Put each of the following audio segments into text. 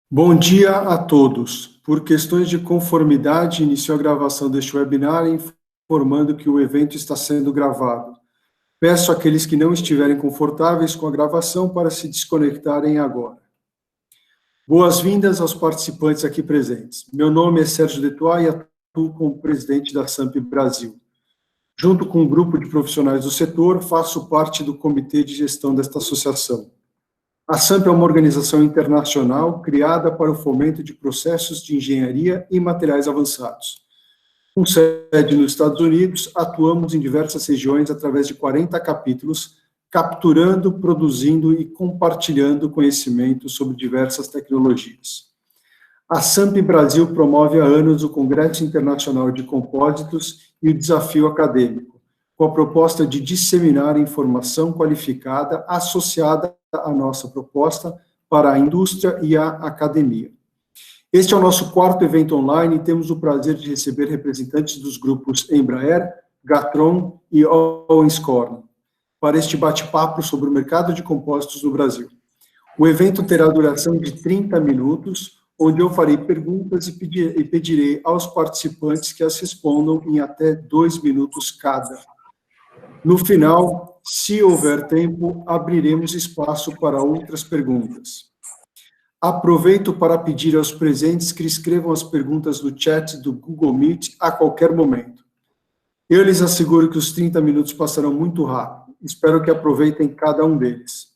Bom dia a todos. Por questões de conformidade, iniciou a gravação deste webinar informando que o evento está sendo gravado. Peço àqueles que não estiverem confortáveis com a gravação para se desconectarem agora. Boas-vindas aos participantes aqui presentes. Meu nome é Sérgio Detuá e atuo como presidente da SAMP Brasil. Junto com um grupo de profissionais do setor, faço parte do comitê de gestão desta associação. A SAMP é uma organização internacional criada para o fomento de processos de engenharia e materiais avançados. Com sede nos Estados Unidos, atuamos em diversas regiões através de 40 capítulos, capturando, produzindo e compartilhando conhecimento sobre diversas tecnologias. A SAMP Brasil promove há anos o Congresso Internacional de Compósitos e o Desafio Acadêmico, com a proposta de disseminar informação qualificada associada à nossa proposta para a indústria e a academia. Este é o nosso quarto evento online e temos o prazer de receber representantes dos grupos Embraer, Gatron e Owenscorning para este bate-papo sobre o mercado de compósitos no Brasil. O evento terá duração de 30 minutos, onde eu farei perguntas e pedirei aos participantes que as respondam em até 2 minutos cada. No final, se houver tempo, abriremos espaço para outras perguntas. Aproveito para pedir aos presentes que escrevam as perguntas no chat do Google Meet a qualquer momento. Eu lhes asseguro que os 30 minutos passarão muito rápido. Espero que aproveitem cada um deles.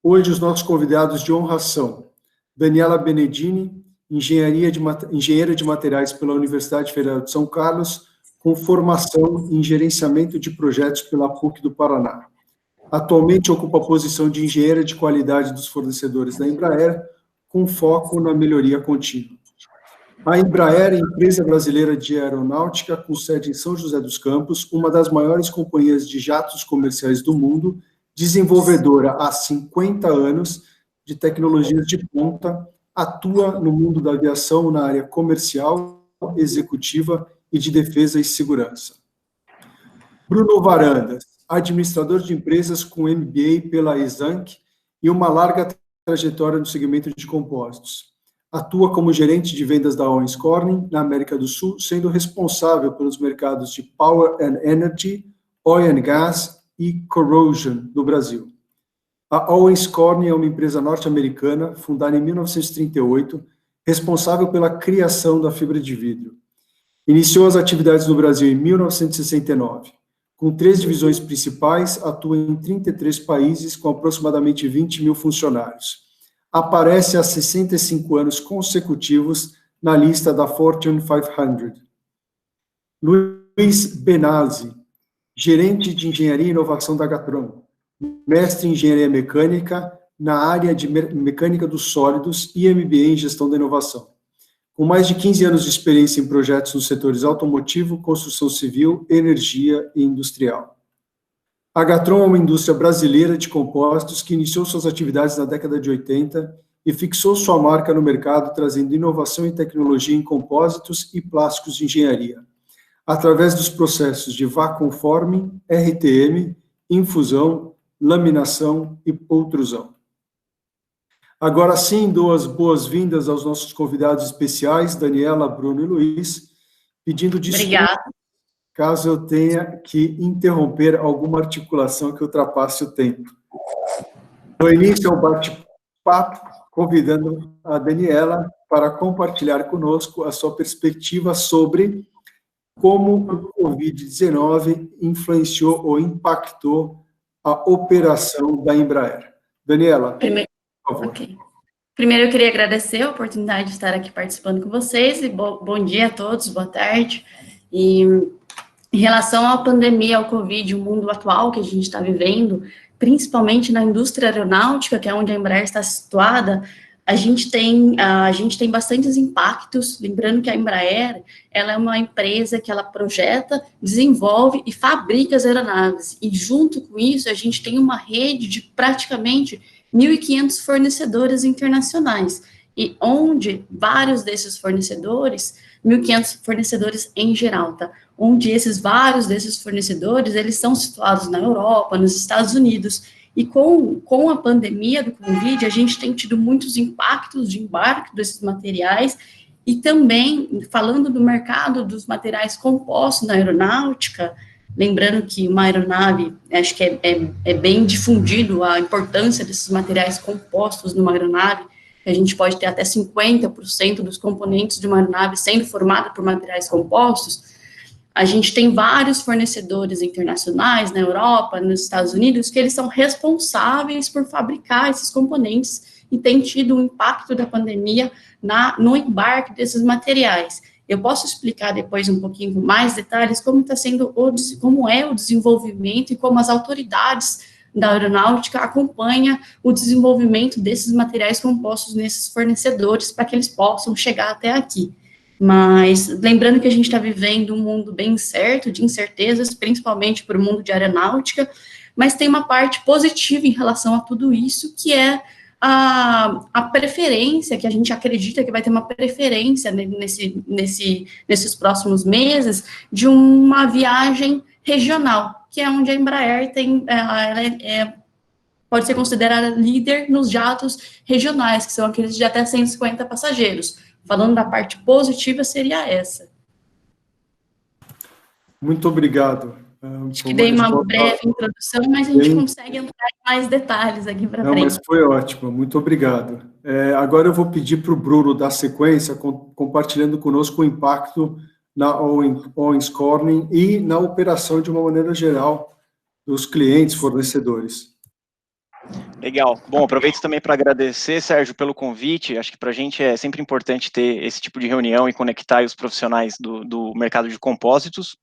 Hoje, os nossos convidados de honra são Daniela Benedini, engenheira de materiais pela Universidade Federal de São Carlos, com formação em gerenciamento de projetos pela PUC do Paraná. Atualmente ocupa a posição de engenheira de qualidade dos fornecedores da Embraer, com foco na melhoria contínua. A Embraer é a empresa brasileira de aeronáutica com sede em São José dos Campos, uma das maiores companhias de jatos comerciais do mundo, desenvolvedora há 50 anos de tecnologias de ponta, atua no mundo da aviação na área comercial, executiva e de defesa e segurança. Bruno Varandas, administrador de empresas com MBA pela Exanc e uma larga trajetória no segmento de compósitos. Atua como gerente de vendas da Owenscorning na América do Sul, sendo responsável pelos mercados de Power and Energy, Oil and Gas e Corrosion no Brasil. A Owenscorning é uma empresa norte-americana, fundada em 1938, responsável pela criação da fibra de vidro. Iniciou as atividades no Brasil em 1969. Com 3 divisões principais, atua em 33 países com aproximadamente 20 mil funcionários. Aparece há 65 anos consecutivos na lista da Fortune 500. Luiz Benazzi, gerente de engenharia e inovação da Gatron, mestre em engenharia mecânica na área de mecânica dos sólidos e MBA em gestão da inovação. Com mais de 15 anos de experiência em projetos nos setores automotivo, construção civil, energia e industrial. A Gatron é uma indústria brasileira de compósitos que iniciou suas atividades na década de 80 e fixou sua marca no mercado, trazendo inovação e tecnologia em compósitos e plásticos de engenharia, através dos processos de vacuum forming, RTM, infusão, laminação e pultrusão. Agora sim, dou as boas-vindas aos nossos convidados especiais, Daniela, Bruno e Luiz, pedindo desculpas caso eu tenha que interromper alguma articulação que ultrapasse o tempo. No início, eu bate-papo, convidando a Daniela para compartilhar conosco a sua perspectiva sobre como o Covid-19 influenciou ou impactou a operação da Embraer. Daniela, por favor. Okay. Primeiro, eu queria agradecer a oportunidade de estar aqui participando com vocês, e bom dia a todos, boa tarde. E em relação à pandemia, ao Covid, o mundo atual que a gente está vivendo, principalmente na indústria aeronáutica, que é onde a Embraer está situada, a gente tem bastantes impactos. Lembrando que a Embraer, ela é uma empresa que ela projeta, desenvolve e fabrica as aeronaves. E junto com isso, a gente tem uma rede de praticamente 1.500 fornecedores internacionais, e onde vários desses fornecedores, 1.500 fornecedores em geral, tá? Onde vários desses fornecedores, eles são situados na Europa, nos Estados Unidos, E com a pandemia do Covid, a gente tem tido muitos impactos de embarque desses materiais, e também, falando do mercado dos materiais compostos na aeronáutica, lembrando que uma aeronave, acho que é bem difundido a importância desses materiais compostos numa aeronave, a gente pode ter até 50% dos componentes de uma aeronave sendo formada por materiais compostos. A gente tem vários fornecedores internacionais na Europa, nos Estados Unidos, que eles são responsáveis por fabricar esses componentes e tem tido um impacto da pandemia no embarque desses materiais. Eu posso explicar depois um pouquinho com mais detalhes como está sendo como é o desenvolvimento e como as autoridades da aeronáutica acompanham o desenvolvimento desses materiais compostos nesses fornecedores para que eles possam chegar até aqui. Mas lembrando que a gente está vivendo um mundo bem incerto, de incertezas, principalmente para o mundo de aeronáutica, mas tem uma parte positiva em relação a tudo isso, que é a preferência, que a gente acredita que vai ter uma preferência nesses próximos meses, de uma viagem regional, que é onde a Embraer pode ser considerada líder nos jatos regionais, que são aqueles de até 150 passageiros. Falando da parte positiva, seria essa. Muito obrigado. Acho que dei uma breve introdução, mas a gente consegue entrar em mais detalhes aqui para frente. Não, mas foi ótimo, muito obrigado. Agora eu vou pedir para o Bruno dar sequência, compartilhando conosco o impacto na onshoring e na operação de uma maneira geral dos clientes, fornecedores. Legal. Bom, aproveito também para agradecer, Sérgio, pelo convite. Acho que para a gente é sempre importante ter esse tipo de reunião e conectar os profissionais do mercado de compósitos.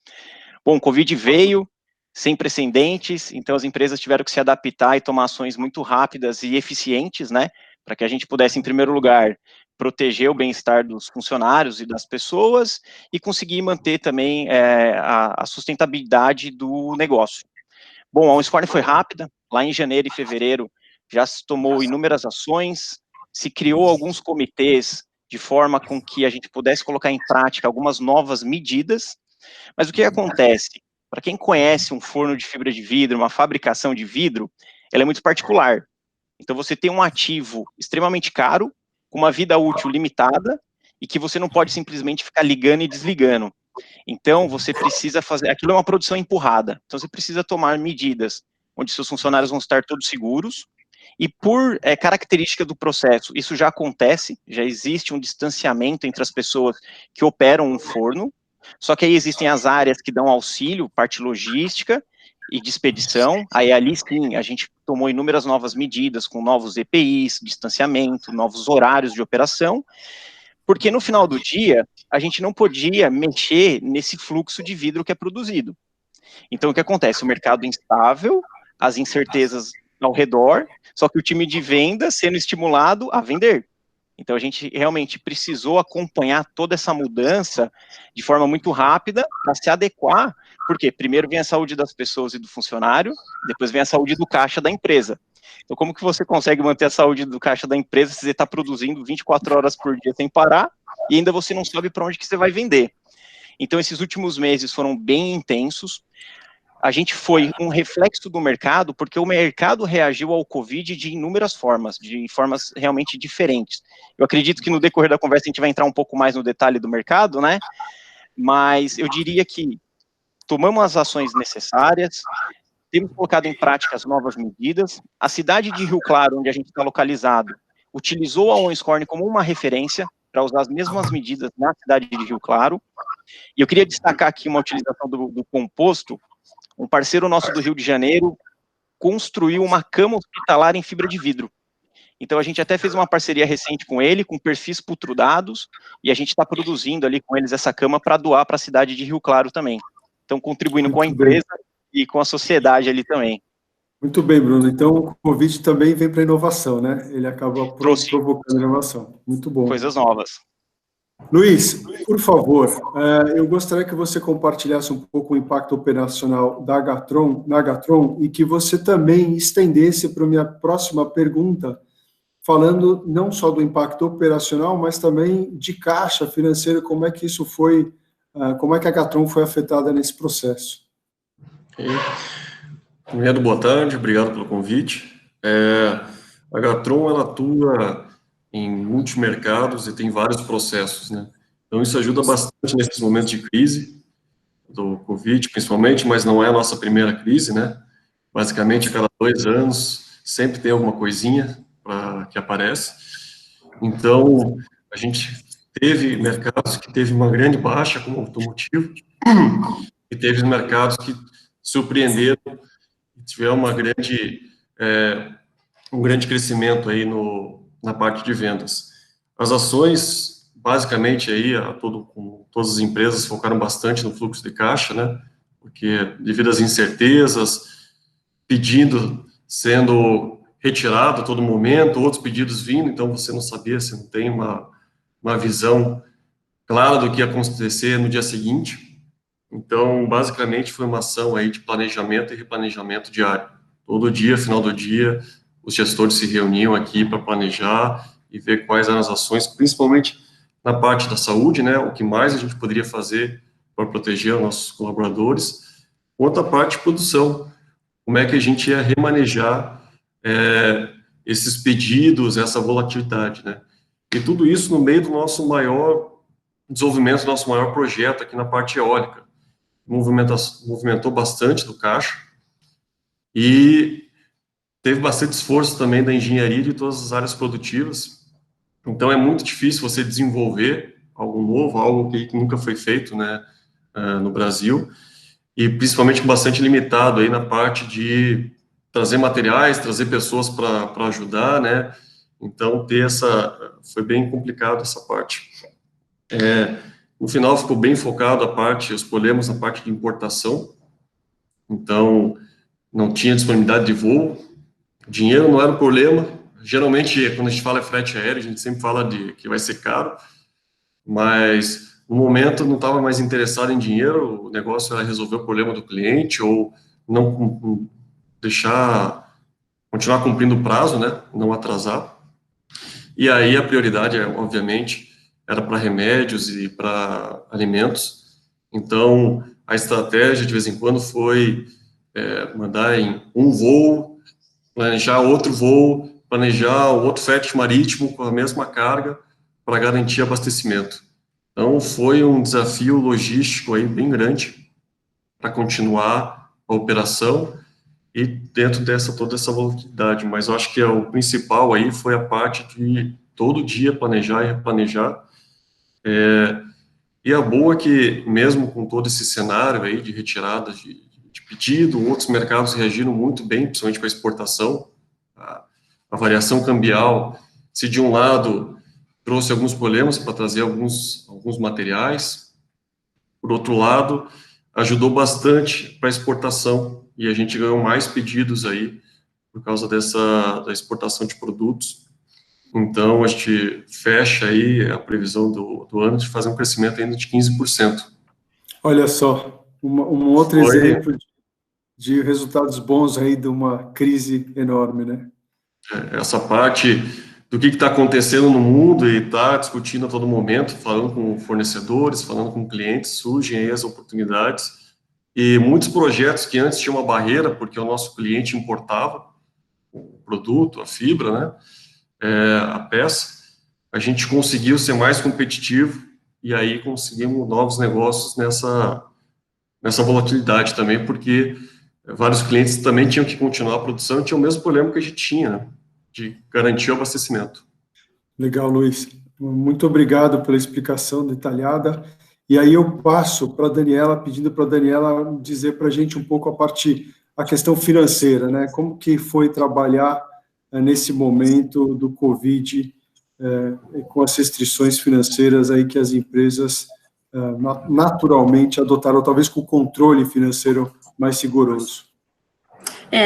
Bom, o Covid veio sem precedentes, então as empresas tiveram que se adaptar e tomar ações muito rápidas e eficientes, né, para que a gente pudesse, em primeiro lugar, proteger o bem-estar dos funcionários e das pessoas e conseguir manter também a sustentabilidade do negócio. Bom, a onshoring foi rápida, lá em janeiro e fevereiro já se tomou inúmeras ações, se criou alguns comitês de forma com que a gente pudesse colocar em prática algumas novas medidas, mas o que acontece? Para quem conhece um forno de fibra de vidro, uma fabricação de vidro, ela é muito particular. Então você tem um ativo extremamente caro, com uma vida útil limitada, e que você não pode simplesmente ficar ligando e desligando. Então você precisa fazer, aquilo é uma produção empurrada, então você precisa tomar medidas onde seus funcionários vão estar todos seguros, e por característica do processo, isso já acontece, já existe um distanciamento entre as pessoas que operam um forno, só que aí existem as áreas que dão auxílio, parte logística e de expedição, aí ali sim, a gente tomou inúmeras novas medidas, com novos EPIs, distanciamento, novos horários de operação, porque no final do dia, a gente não podia mexer nesse fluxo de vidro que é produzido. Então o que acontece? O mercado instável, as incertezas ao redor, só que o time de venda sendo estimulado a vender. Então a gente realmente precisou acompanhar toda essa mudança de forma muito rápida para se adequar, porque primeiro vem a saúde das pessoas e do funcionário, depois vem a saúde do caixa da empresa. Então como que você consegue manter a saúde do caixa da empresa se você está produzindo 24 horas por dia sem parar e ainda você não sabe para onde que você vai vender? Então esses últimos meses foram bem intensos. A gente foi um reflexo do mercado, porque o mercado reagiu ao Covid de inúmeras formas, de formas realmente diferentes. Eu acredito que no decorrer da conversa a gente vai entrar um pouco mais no detalhe do mercado, né? Mas eu diria que tomamos as ações necessárias, temos colocado em prática as novas medidas. A cidade de Rio Claro, onde a gente está localizado, utilizou a onshoring como uma referência para usar as mesmas medidas na cidade de Rio Claro. E eu queria destacar aqui uma utilização do composto. Um parceiro nosso do Rio de Janeiro construiu uma cama hospitalar em fibra de vidro. Então a gente até fez uma parceria recente com ele, com perfis putrudados, e a gente está produzindo ali com eles essa cama para doar para a cidade de Rio Claro também. Então contribuindo com a empresa e com a sociedade ali também. Muito bem, Bruno. Então o Covid também vem para inovação, né? Ele acaba provocando inovação. Muito bom. Coisas novas. Luiz, por favor, eu gostaria que você compartilhasse um pouco o impacto operacional da na Gatron e que você também estendesse para a minha próxima pergunta, falando não só do impacto operacional, mas também de caixa financeira, como é que isso foi, como é que a Gatron foi afetada nesse processo. Primeiro, boa tarde, obrigado pelo convite. A Gatron, ela atua em multimercados e tem vários processos, né? Então, isso ajuda bastante nesses momentos de crise, do Covid, principalmente, mas não é a nossa primeira crise, né? Basicamente, a cada 2 anos, sempre tem alguma coisinha que aparece. Então, a gente teve mercados que teve uma grande baixa, como automotivo, e teve mercados que surpreenderam e tiveram um grande crescimento aí na parte de vendas. As ações, basicamente, aí, todas as empresas focaram bastante no fluxo de caixa, né? Porque devido às incertezas, pedido sendo retirado a todo momento, outros pedidos vindo, então você não sabia, você não tem uma visão clara do que ia acontecer no dia seguinte. Então, basicamente, foi uma ação aí de planejamento e replanejamento diário. Todo dia, final do dia, os gestores se reuniam aqui para planejar e ver quais eram as ações, principalmente na parte da saúde, né, o que mais a gente poderia fazer para proteger os nossos colaboradores, quanto a parte de produção, como é que a gente ia remanejar esses pedidos, essa volatilidade, né. E tudo isso no meio do nosso maior desenvolvimento, do nosso maior projeto aqui na parte eólica. Movimentou bastante do caixa e teve bastante esforço também da engenharia de todas as áreas produtivas. Então, é muito difícil você desenvolver algo novo, algo que nunca foi feito, né, no Brasil, e principalmente bastante limitado aí na parte de trazer materiais, trazer pessoas para ajudar, né, então foi bem complicado essa parte. No final ficou bem focado os problemas na parte de importação, então não tinha disponibilidade de voo, dinheiro não era um problema, geralmente quando a gente fala frete aéreo, a gente sempre fala de que vai ser caro, mas no momento não estava mais interessado em dinheiro, o negócio era resolver o problema do cliente ou não continuar cumprindo o prazo, né, não atrasar. E aí a prioridade, obviamente, era para remédios e para alimentos. Então, a estratégia, de vez em quando, foi mandar em um voo, planejar outro voo, planejar outro frete marítimo com a mesma carga para garantir abastecimento. Então, foi um desafio logístico aí bem grande para continuar a operação e dentro toda essa volatilidade. Mas eu acho que o principal aí foi a parte de todo dia planejar e replanejar. E a boa é que, mesmo com todo esse cenário aí de retirada de pedido, outros mercados reagiram muito bem, principalmente com a exportação. A variação cambial, se de um lado trouxe alguns problemas para trazer alguns materiais, por outro lado, ajudou bastante para a exportação, e a gente ganhou mais pedidos aí por causa da exportação de produtos. Então, a gente fecha aí a previsão do ano de fazer um crescimento ainda de 15%. Olha só, um outro exemplo de resultados bons aí de uma crise enorme, né? Essa parte do que está acontecendo no mundo e está discutindo a todo momento, falando com fornecedores, falando com clientes, surgem aí as oportunidades. E muitos projetos que antes tinham uma barreira, porque o nosso cliente importava o produto, a fibra, né, a peça, a gente conseguiu ser mais competitivo e aí conseguimos novos negócios nessa volatilidade também, porque vários clientes também tinham que continuar a produção e tinham o mesmo problema que a gente tinha, né, de garantir o abastecimento. Legal, Luiz. Muito obrigado pela explicação detalhada. E aí eu passo para a Daniela, pedindo para a Daniela dizer para a gente um pouco a questão financeira, né? Como que foi trabalhar nesse momento do Covid, com as restrições financeiras aí que as empresas naturalmente adotaram, talvez com o controle financeiro mais rigoroso.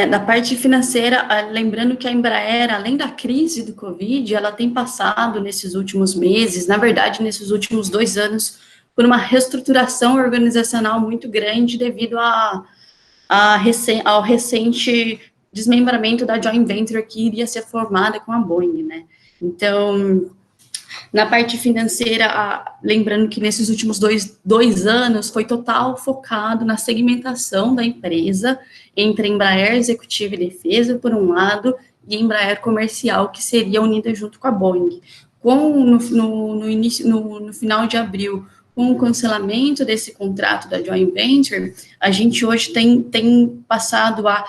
Da parte financeira, lembrando que a Embraer, além da crise do Covid, ela tem passado nesses últimos meses, na verdade, nesses últimos 2 anos, por uma reestruturação organizacional muito grande devido ao recente desmembramento da joint venture que iria ser formada com a Boeing, né? Então, Na parte financeira, lembrando que nesses últimos dois anos foi total focado na segmentação da empresa entre Embraer Executiva e Defesa, por um lado, e Embraer Comercial, que seria unida junto com a Boeing. No final de abril, com o cancelamento desse contrato da joint venture, a gente hoje tem passado a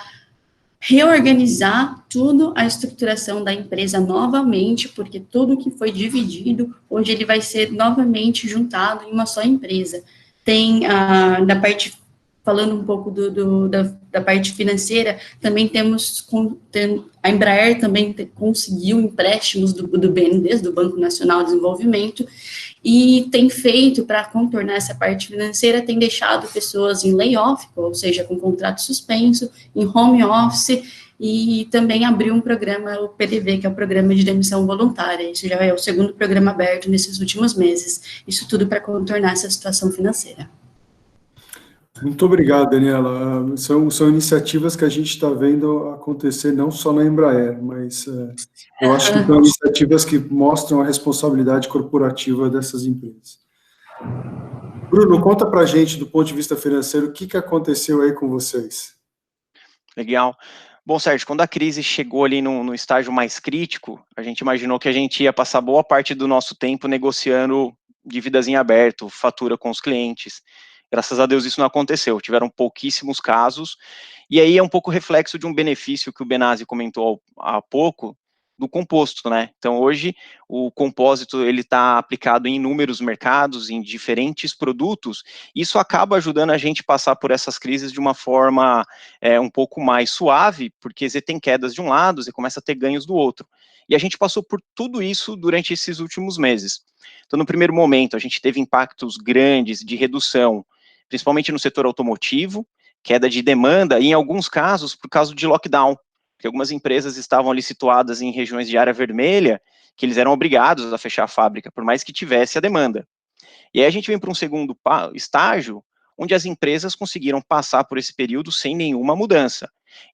reorganizar tudo a estruturação da empresa novamente, porque tudo que foi dividido, hoje ele vai ser novamente juntado em uma só empresa. Tem da parte, falando um pouco da parte financeira, também a Embraer também conseguiu empréstimos do BNDES, do Banco Nacional de Desenvolvimento, e tem feito, para contornar essa parte financeira, tem deixado pessoas em layoff, ou seja, com contrato suspenso, em home office, e também abriu um programa, o PDV, que é o Programa de Demissão Voluntária. Isso já é o segundo programa aberto nesses últimos meses. Isso tudo para contornar essa situação financeira. Muito obrigado, Daniela. São iniciativas que a gente está vendo acontecer não só na Embraer, mas eu acho que são iniciativas que mostram a responsabilidade corporativa dessas empresas. Bruno, conta para a gente, do ponto de vista financeiro, o que aconteceu aí com vocês? Legal. Bom, Sérgio, quando a crise chegou ali no estágio mais crítico, a gente imaginou que a gente ia passar boa parte do nosso tempo negociando dívidas em aberto, fatura com os clientes. Graças a Deus isso não aconteceu, tiveram pouquíssimos casos, e aí é um pouco reflexo de um benefício que o Benassi comentou há pouco, do composto, né? Então hoje o compósito ele está aplicado em inúmeros mercados, em diferentes produtos, e isso acaba ajudando a gente a passar por essas crises de uma forma um pouco mais suave, porque você tem quedas de um lado, você começa a ter ganhos do outro. E a gente passou por tudo isso durante esses últimos meses. Então no primeiro momento a gente teve impactos grandes de redução, principalmente no setor automotivo, queda de demanda, e em alguns casos, por causa de lockdown, porque algumas empresas estavam ali situadas em regiões de área vermelha, que eles eram obrigados a fechar a fábrica, por mais que tivesse a demanda. E aí a gente vem para um segundo estágio, onde as empresas conseguiram passar por esse período sem nenhuma mudança.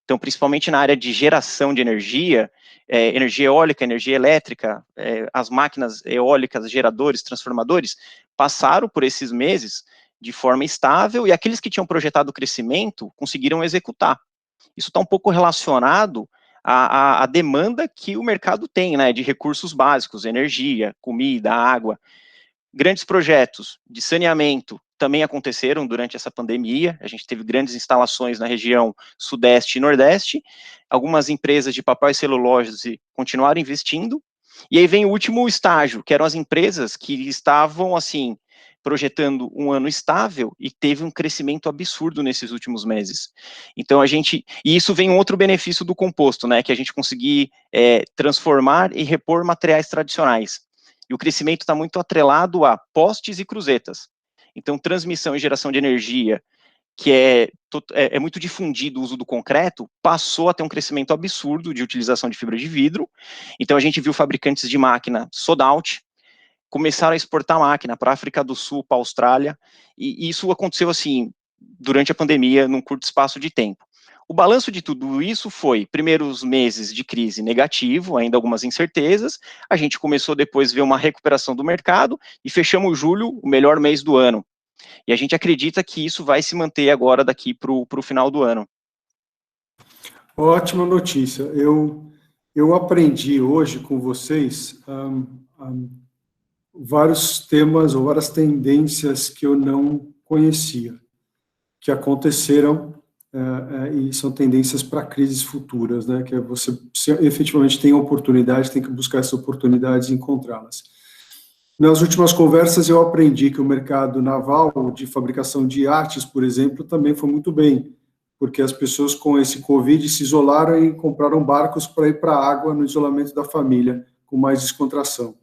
Então, principalmente na área de geração de energia, energia eólica, energia elétrica, as máquinas eólicas, geradores, transformadores, passaram por esses meses de forma estável, e aqueles que tinham projetado crescimento conseguiram executar. Isso está um pouco relacionado à demanda que o mercado tem, né, de recursos básicos, energia, comida, água. Grandes projetos de saneamento também aconteceram durante essa pandemia, a gente teve grandes instalações na região sudeste e nordeste, algumas empresas de papel e celulose continuaram investindo, e aí vem o último estágio, que eram as empresas que estavam, assim, projetando um ano estável e teve um crescimento absurdo nesses últimos meses. Então e isso vem um outro benefício do composto, né, que a gente conseguir transformar e repor materiais tradicionais. E o crescimento está muito atrelado a postes e cruzetas. Então, transmissão e geração de energia, que é muito difundido o uso do concreto, passou a ter um crescimento absurdo de utilização de fibra de vidro. Então, a gente viu fabricantes de máquina sold out, começaram a exportar máquina para a África do Sul, para a Austrália, e isso aconteceu assim, durante a pandemia, num curto espaço de tempo. O balanço de tudo isso foi, primeiros meses de crise negativo, ainda algumas incertezas, a gente começou depois a ver uma recuperação do mercado, e fechamos julho, o melhor mês do ano. E a gente acredita que isso vai se manter agora daqui para o final do ano. Ótima notícia. Eu aprendi hoje com vocês vários temas ou várias tendências que eu não conhecia, que aconteceram e são tendências para crises futuras, né? Que é você efetivamente tem oportunidade, tem que buscar essas oportunidades e encontrá-las. Nas últimas conversas eu aprendi que o mercado naval de fabricação de iates, por exemplo, também foi muito bem, porque as pessoas com esse Covid se isolaram e compraram barcos para ir para a água no isolamento da família, com mais descontração.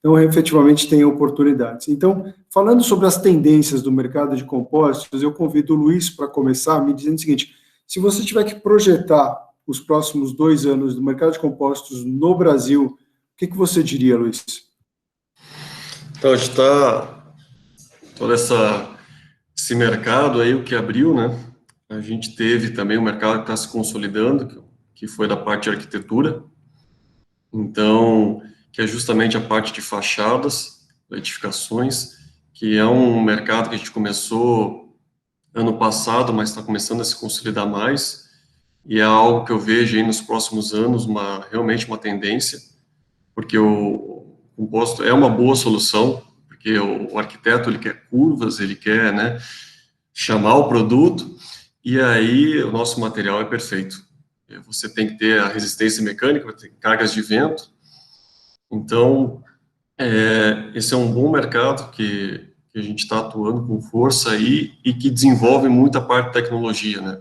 Então, efetivamente, tem oportunidades. Então, falando sobre as tendências do mercado de compósitos, eu convido o Luiz para começar me dizendo o seguinte: se você tiver que projetar os próximos 2 anos do mercado de compósitos no Brasil, o que você diria, Luiz? Então, a gente está todo esse mercado aí, o que abriu, né? A gente teve também um mercado que está se consolidando, que foi da parte de arquitetura. Então, que é justamente a parte de fachadas, edificações, que é um mercado que a gente começou ano passado, mas está começando a se consolidar mais, e é algo que eu vejo aí nos próximos anos, realmente uma tendência, porque o composto é uma boa solução, porque o arquiteto, ele quer curvas, ele quer, né, chamar o produto, e aí o nosso material é perfeito. Você tem que ter a resistência mecânica, tem cargas de vento, então, esse é um bom mercado que a gente está atuando com força aí e que desenvolve muita parte de tecnologia, né?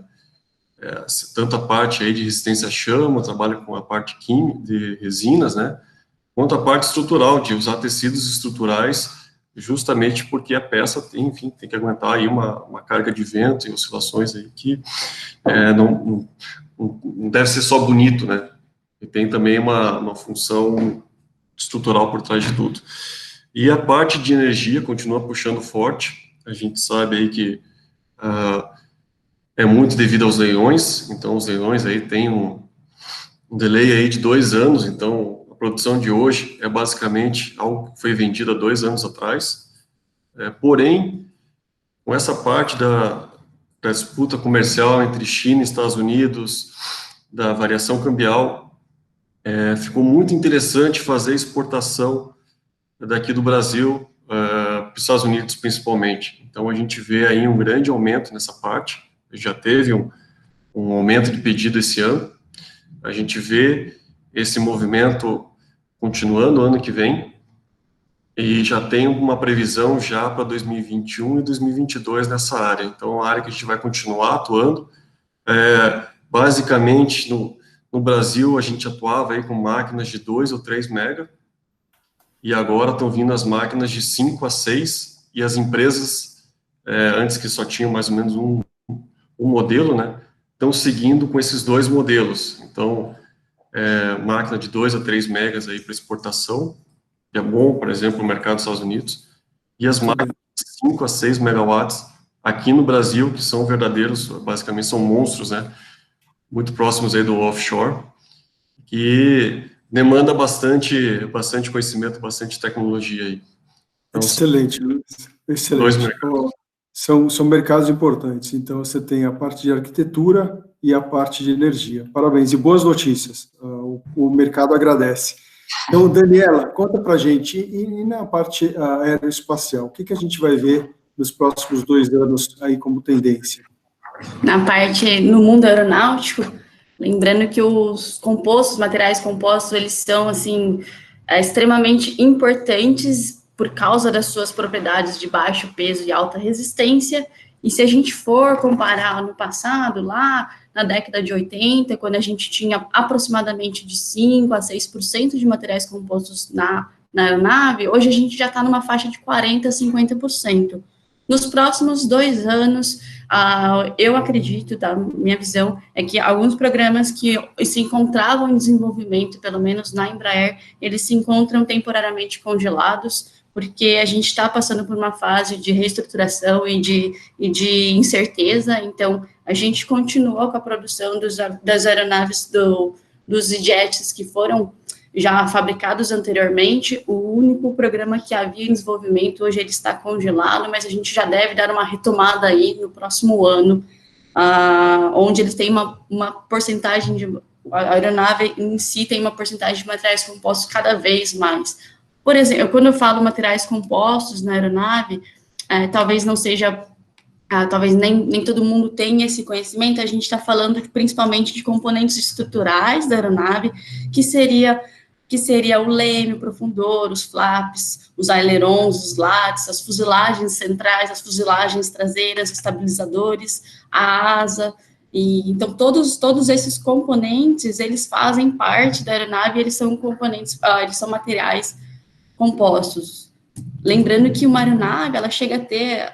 Tanto a parte aí de resistência à chama, trabalha com a parte química, de resinas, né? Quanto a parte estrutural, de usar tecidos estruturais, justamente porque a peça tem, enfim, tem que aguentar aí uma carga de vento e oscilações aí que não deve ser só bonito, né? E tem também uma função estrutural por trás de tudo. E a parte de energia continua puxando forte. A gente sabe aí que é muito devido aos leilões, então os leilões aí tem um delay aí de 2 anos, então a produção de hoje é basicamente algo que foi vendido há 2 anos atrás. Porém, com essa parte da disputa comercial entre China e Estados Unidos, da variação cambial, ficou muito interessante fazer exportação daqui do Brasil para os Estados Unidos, principalmente. Então, a gente vê aí um grande aumento nessa parte, já teve um aumento de pedido esse ano, a gente vê esse movimento continuando ano que vem, e já tem uma previsão já para 2021 e 2022 nessa área. Então, é uma área que a gente vai continuar atuando. Basicamente, no Brasil, a gente atuava aí com máquinas de 2 ou 3 mega, e agora estão vindo as máquinas de 5 a 6, e as empresas, antes que só tinham mais ou menos um modelo, né, estão seguindo com esses 2 modelos. Então, máquina de 2 a 3 megas aí para exportação, que é bom, por exemplo, no mercado dos Estados Unidos, e as máquinas de 5 a 6 megawatts aqui no Brasil, que são verdadeiros, basicamente são monstros, né, muito próximos aí do offshore, que demanda bastante conhecimento, bastante tecnologia aí. Então, excelente, Luiz, excelente. São mercados importantes, então você tem a parte de arquitetura e a parte de energia. Parabéns, e boas notícias, o mercado agradece. Então, Daniela, conta para a gente, e na parte aeroespacial, o que a gente vai ver nos próximos 2 anos aí como tendência? Na parte, no mundo aeronáutico, lembrando que os compostos, materiais compostos, eles são, assim, extremamente importantes por causa das suas propriedades de baixo peso e alta resistência, e se a gente for comparar no passado, lá na década de 80, quando a gente tinha aproximadamente de 5% a 6% de materiais compostos na aeronave, hoje a gente já está numa faixa de 40% a 50%. Nos próximos 2 anos, eu acredito, da minha visão, é que alguns programas que se encontravam em desenvolvimento, pelo menos na Embraer, eles se encontram temporariamente congelados, porque a gente está passando por uma fase de reestruturação e de incerteza, então a gente continuou com a produção das aeronaves dos jets que foram já fabricados anteriormente. O único programa que havia em desenvolvimento, hoje ele está congelado, mas a gente já deve dar uma retomada aí no próximo ano, onde eles têm uma porcentagem a aeronave em si tem uma porcentagem de materiais compostos cada vez mais. Por exemplo, quando eu falo materiais compostos na aeronave, talvez não seja, talvez nem todo mundo tenha esse conhecimento, a gente está falando principalmente de componentes estruturais da aeronave, que seria o leme, o profundor, os flaps, os ailerons, os lates, as fuselagens centrais, as fuselagens traseiras, estabilizadores, a asa, e então todos esses componentes, eles fazem parte da aeronave, eles são componentes, eles são materiais compostos. Lembrando que uma aeronave, ela chega a ter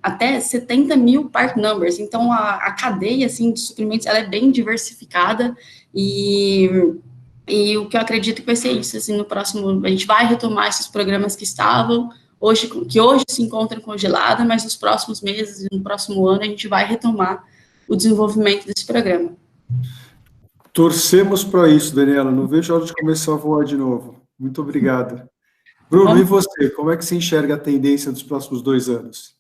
até 70 mil part numbers, então a cadeia, assim, de suprimentos, ela é bem diversificada, e o que eu acredito que vai ser isso, assim, no próximo, a gente vai retomar esses programas que hoje se encontram congelados, mas nos próximos meses, no próximo ano, a gente vai retomar o desenvolvimento desse programa. Torcemos para isso, Daniela, não vejo a hora de começar a voar de novo. Muito obrigado. Bruno, e você? Como é que você enxerga a tendência dos próximos 2 anos?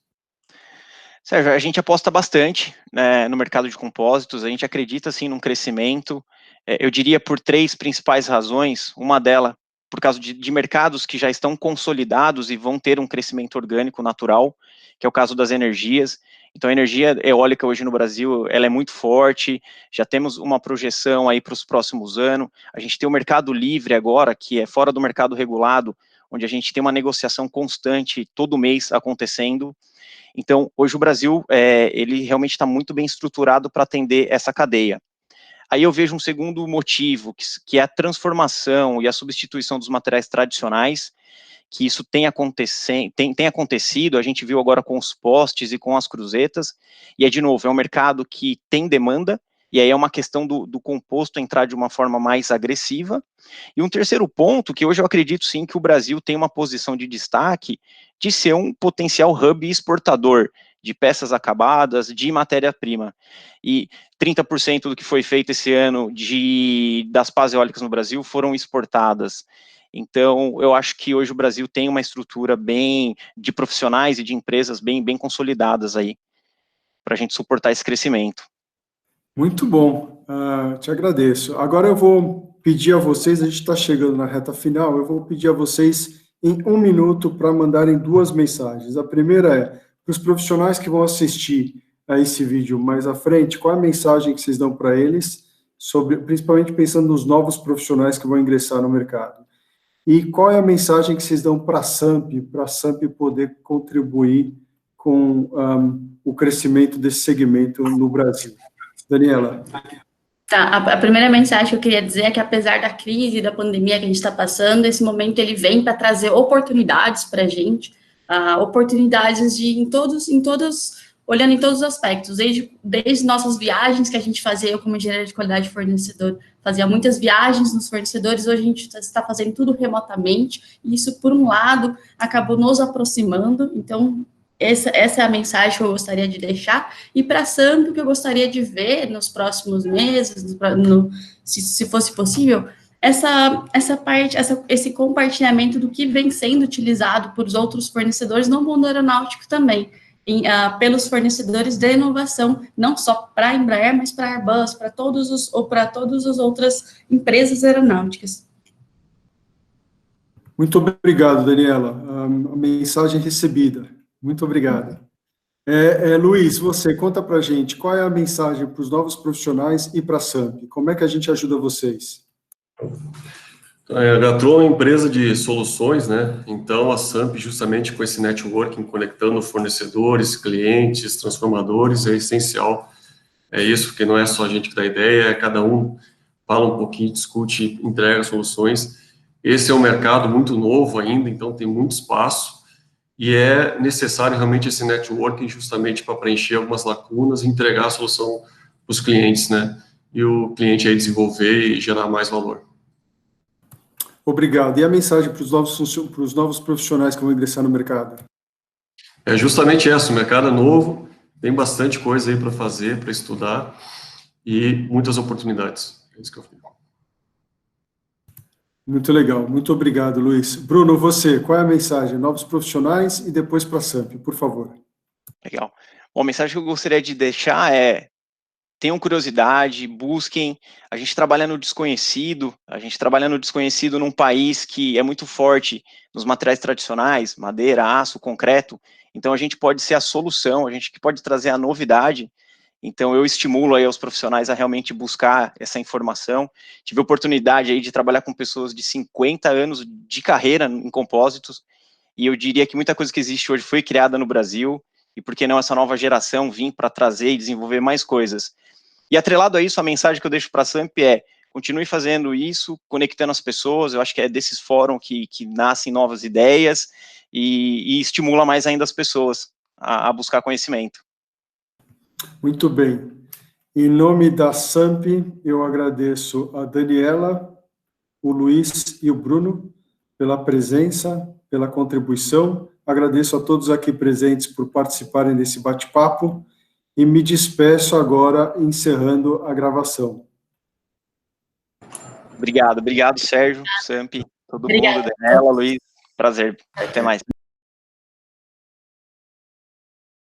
Sérgio, a gente aposta bastante, né, no mercado de compósitos, a gente acredita, sim, num crescimento, eu diria por 3 principais razões, uma delas por causa de mercados que já estão consolidados e vão ter um crescimento orgânico natural, que é o caso das energias. Então, a energia eólica hoje no Brasil, ela é muito forte, já temos uma projeção aí para os próximos anos, a gente tem o mercado livre agora, que é fora do mercado regulado, onde a gente tem uma negociação constante todo mês acontecendo. Então, hoje o Brasil, ele realmente está muito bem estruturado para atender essa cadeia. Aí eu vejo um segundo motivo, que é a transformação e a substituição dos materiais tradicionais, que isso tem acontecido, a gente viu agora com os postes e com as cruzetas, e de novo, é um mercado que tem demanda, e aí é uma questão do composto entrar de uma forma mais agressiva. E um terceiro ponto, que hoje eu acredito sim que o Brasil tem uma posição de destaque de ser um potencial hub exportador de peças acabadas, de matéria-prima. E 30% do que foi feito esse ano das pás eólicas no Brasil foram exportadas. Então, eu acho que hoje o Brasil tem uma estrutura bem de profissionais e de empresas bem consolidadas aí, para a gente suportar esse crescimento. Muito bom, te agradeço. Agora eu vou pedir a vocês, a gente está chegando na reta final, eu vou pedir a vocês em 1 minuto para mandarem 2 mensagens. A primeira é, para os profissionais que vão assistir a esse vídeo mais à frente, qual é a mensagem que vocês dão para eles, principalmente pensando nos novos profissionais que vão ingressar no mercado? E qual é a mensagem que vocês dão para a SAMP poder contribuir com o crescimento desse segmento no Brasil? Daniela. Tá, a primeira mensagem que eu queria dizer é que, apesar da crise, da pandemia que a gente está passando, esse momento ele vem para trazer oportunidades para a gente, oportunidades olhando em todos os aspectos, desde nossas viagens que a gente fazia, eu como engenheira de qualidade de fornecedor, fazia muitas viagens nos fornecedores, hoje a gente está fazendo tudo remotamente, e isso, por um lado, acabou nos aproximando, então, essa é a mensagem que eu gostaria de deixar, e para a SAMP, o que eu gostaria de ver nos próximos meses, se fosse possível, esse compartilhamento do que vem sendo utilizado por outros fornecedores no mundo aeronáutico também, pelos fornecedores de inovação, não só para a Embraer, mas para a Airbus, para todas as outras empresas aeronáuticas. Muito obrigado, Daniela. A mensagem recebida. Muito obrigado. Luiz, você, conta para a gente, qual é a mensagem para os novos profissionais e para a SAMP? Como é que a gente ajuda vocês? A Gatron é uma empresa de soluções, né? Então, a SAMP, justamente com esse networking, conectando fornecedores, clientes, transformadores, é essencial. É isso, porque não é só a gente que dá ideia, é cada um fala um pouquinho, discute, entrega soluções. Esse é um mercado muito novo ainda, então tem muito espaço, e é necessário realmente esse networking justamente para preencher algumas lacunas e entregar a solução para os clientes, né? E o cliente aí desenvolver e gerar mais valor. Obrigado. E a mensagem para os novos profissionais que vão ingressar no mercado? É justamente essa, o mercado é novo, tem bastante coisa aí para fazer, para estudar, e muitas oportunidades. É isso que eu fico. Muito legal, muito obrigado, Luiz. Bruno, você, qual é a mensagem? Novos profissionais e depois para a SAMP, por favor. Legal. Bom, a mensagem que eu gostaria de deixar é: tenham curiosidade, busquem. A gente trabalha no desconhecido num país que é muito forte nos materiais tradicionais, madeira, aço, concreto. Então, a gente pode ser a solução, a gente que pode trazer a novidade. Então, eu estimulo aí os profissionais a realmente buscar essa informação. Tive a oportunidade aí de trabalhar com pessoas de 50 anos de carreira em compósitos, e eu diria que muita coisa que existe hoje foi criada no Brasil, e por que não essa nova geração vir para trazer e desenvolver mais coisas. E atrelado a isso, a mensagem que eu deixo para a SAMP é: continue fazendo isso, conectando as pessoas. Eu acho que é desses fóruns que nascem novas ideias e estimula mais ainda as pessoas a buscar conhecimento. Muito bem. Em nome da SAMP, eu agradeço a Daniela, o Luiz e o Bruno pela presença, pela contribuição. Agradeço a todos aqui presentes por participarem desse bate-papo e me despeço agora, encerrando a gravação. Obrigado, Sérgio, SAMP. todo mundo, Daniela, Luiz, prazer, até mais.